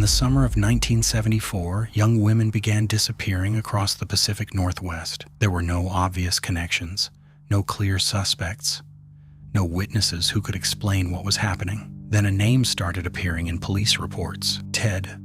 the summer of 1974, young women began disappearing across the Pacific Northwest. There were no obvious connections, no clear suspects, no witnesses who could explain what was happening. Then a name started appearing in police reports. Ted.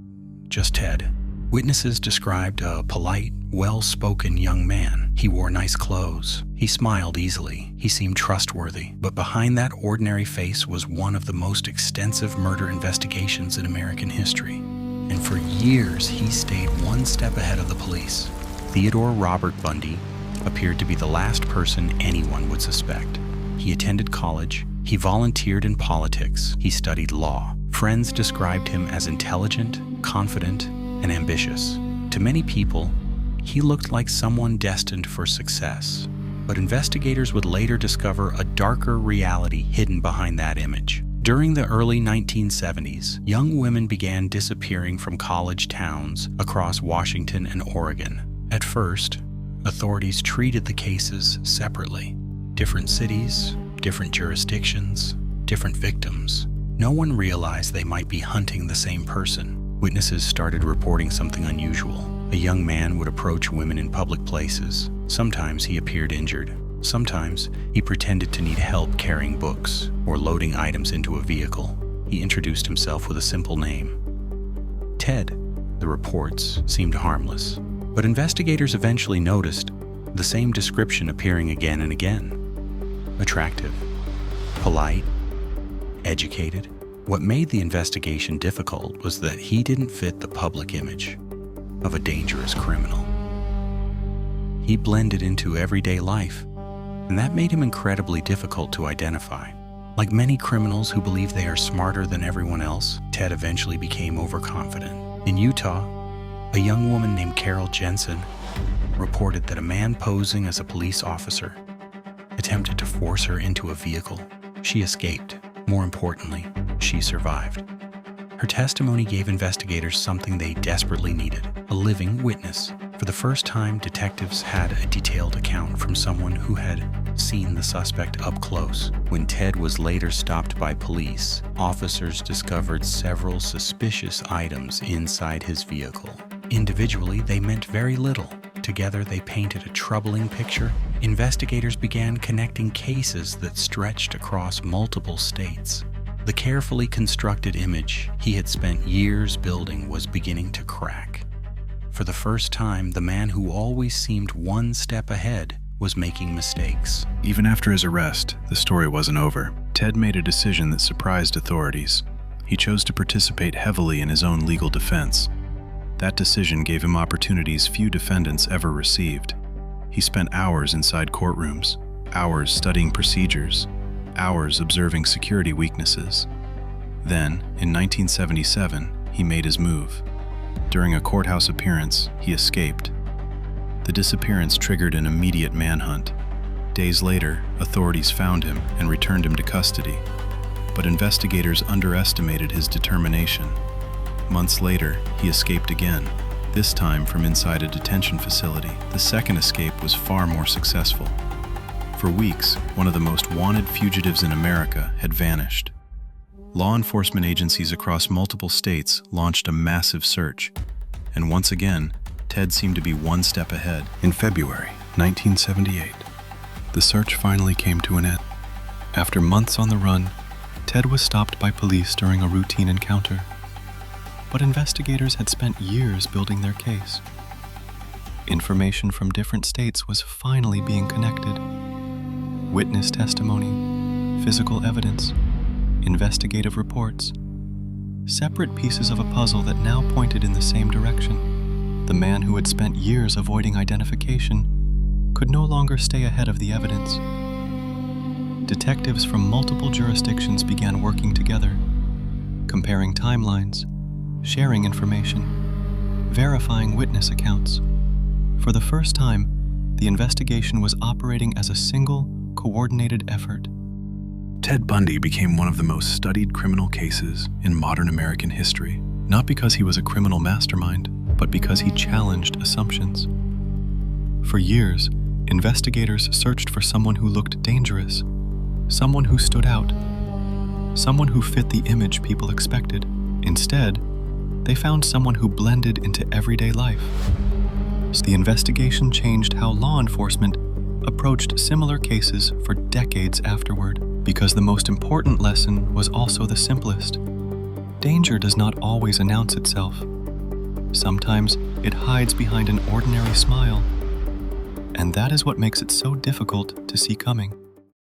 Just Ted. Witnesses described a polite, well-spoken young man. He wore nice clothes. He smiled easily. He seemed trustworthy. But behind that ordinary face was one of the most extensive murder investigations in American history. And for years, he stayed one step ahead of the police. Theodore Robert Bundy appeared to be the last person anyone would suspect. He attended college. He volunteered in politics. He studied law. Friends described him as intelligent, confident, and ambitious. To many people, he looked like someone destined for success. But investigators would later discover a darker reality hidden behind that image. During the early 1970s, young women began disappearing from college towns across Washington and Oregon. At first, authorities treated the cases separately. Different cities, different jurisdictions, different victims. No one realized they might be hunting the same person. Witnesses started reporting something unusual. A young man would approach women in public places. Sometimes he appeared injured. Sometimes he pretended to need help carrying books or loading items into a vehicle. He introduced himself with a simple name. Ted. The reports seemed harmless. But investigators eventually noticed the same description appearing again and again. Attractive, polite, educated. What made the investigation difficult was that he didn't fit the public image of a dangerous criminal. He blended into everyday life, and that made him incredibly difficult to identify. Like many criminals who believe they are smarter than everyone else, Ted eventually became overconfident. In Utah, a young woman named Carol Jensen reported that a man posing as a police officer attempted to force her into a vehicle. She escaped. More importantly, she survived. Her testimony gave investigators something they desperately needed: a living witness. For the first time, detectives had a detailed account from someone who had seen the suspect up close. When Ted was later stopped by police, officers discovered several suspicious items inside his vehicle. Individually, they meant very little. Together, they painted a troubling picture. Investigators began connecting cases that stretched across multiple states. The carefully constructed image he had spent years building was beginning to crack. For the first time, the man who always seemed one step ahead was making mistakes. Even after his arrest, the story wasn't over. Ted made a decision that surprised authorities. He chose to participate heavily in his own legal defense. That decision gave him opportunities few defendants ever received. He spent hours inside courtrooms, hours studying procedures, hours observing security weaknesses. Then, in 1977, he made his move. During a courthouse appearance, he escaped. The disappearance triggered an immediate manhunt. Days later, authorities found him and returned him to custody. But investigators underestimated his determination. Months later, he escaped again, this time from inside a detention facility. The second escape was far more successful. For weeks, one of the most wanted fugitives in America had vanished. Law enforcement agencies across multiple states launched a massive search, and once again, Ted seemed to be one step ahead. In February 1978, the search finally came to an end. After months on the run, Ted was stopped by police during a routine encounter. But investigators had spent years building their case. Information from different states was finally being connected. Witness testimony, physical evidence, investigative reports. Separate pieces of a puzzle that now pointed in the same direction. The man who had spent years avoiding identification could no longer stay ahead of the evidence. Detectives from multiple jurisdictions began working together, comparing timelines, sharing information, verifying witness accounts. For the first time, the investigation was operating as a single, coordinated effort. Ted Bundy became one of the most studied criminal cases in modern American history, not because he was a criminal mastermind, but because he challenged assumptions. For years, investigators searched for someone who looked dangerous, someone who stood out, someone who fit the image people expected. Instead, they found someone who blended into everyday life. The investigation changed how law enforcement approached similar cases for decades afterward, because the most important lesson was also the simplest. Danger does not always announce itself. Sometimes it hides behind an ordinary smile, and that is what makes it so difficult to see coming.